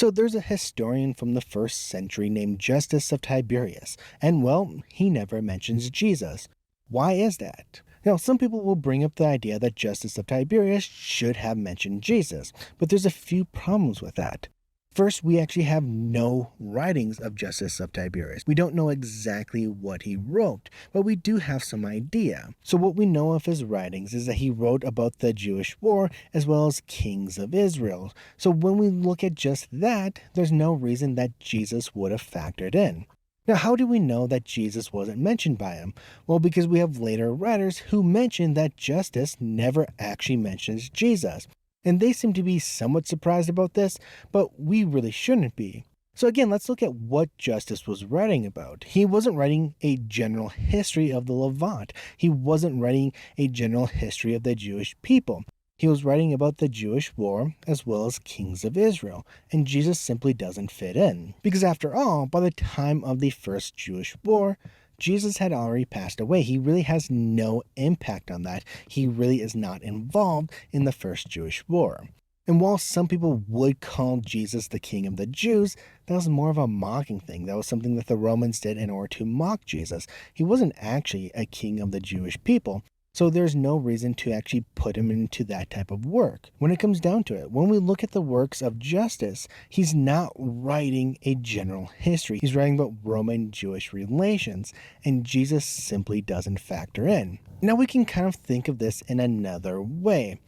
So there's a historian from the first century named Justus of Tiberias, and well, he never mentions Jesus. Why is that? Now, some people will bring up the idea that Justus of Tiberias should have mentioned Jesus, but there's a few problems with that. First, we actually have no writings of Justus of Tiberias. We don't know exactly what he wrote, but we do have some idea. So what we know of his writings is that he wrote about the Jewish war as well as kings of Israel. So when we look at just that, there's no reason that Jesus would have factored in. Now, how do we know that Jesus wasn't mentioned by him? Well, because we have later writers who mention that Justus never actually mentions Jesus. And they seem to be somewhat surprised about this, but we really shouldn't be. So again, let's look at what Justus was writing about. He wasn't writing a general history of the Levant. He wasn't writing a general history of the Jewish people. He was writing about the Jewish war as well as kings of Israel, and Jesus simply doesn't fit in. Because after all, by the time of the first Jewish war, Jesus had already passed away. He really has no impact on that. He really is not involved in the first Jewish war. And while some people would call Jesus the king of the Jews, that was more of a mocking thing. That was something that the Romans did in order to mock Jesus. He wasn't actually a king of the Jewish people. So there's no reason to actually put him into that type of work. When it comes down to it, when we look at the works of Justus, he's not writing a general history. He's writing about Roman-Jewish relations, and Jesus simply doesn't factor in. Now we can kind of think of this in another way.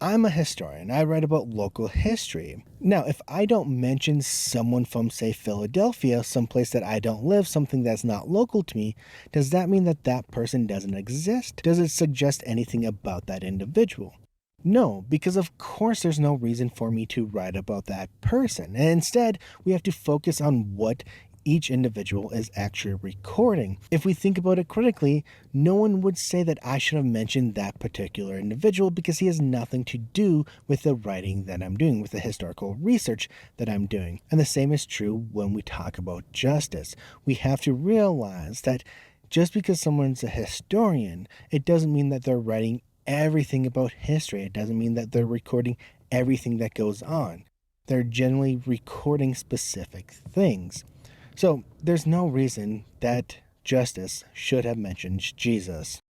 I'm a historian. I write about local history. Now, if I don't mention someone from, say, Philadelphia, someplace that I don't live, something that's not local to me, does that mean that that person doesn't exist? Does it suggest anything about that individual? No, because of course there's no reason for me to write about that person. And instead, we have to focus on what each individual is actually recording. If we think about it critically, no one would say that I should have mentioned that particular individual because he has nothing to do with the writing that I'm doing, with the historical research that I'm doing. And the same is true when we talk about Justus. We have to realize that just because someone's a historian, it doesn't mean that they're writing everything about history. It doesn't mean that they're recording everything that goes on. They're generally recording specific things. So there's no reason that Justus should have mentioned Jesus.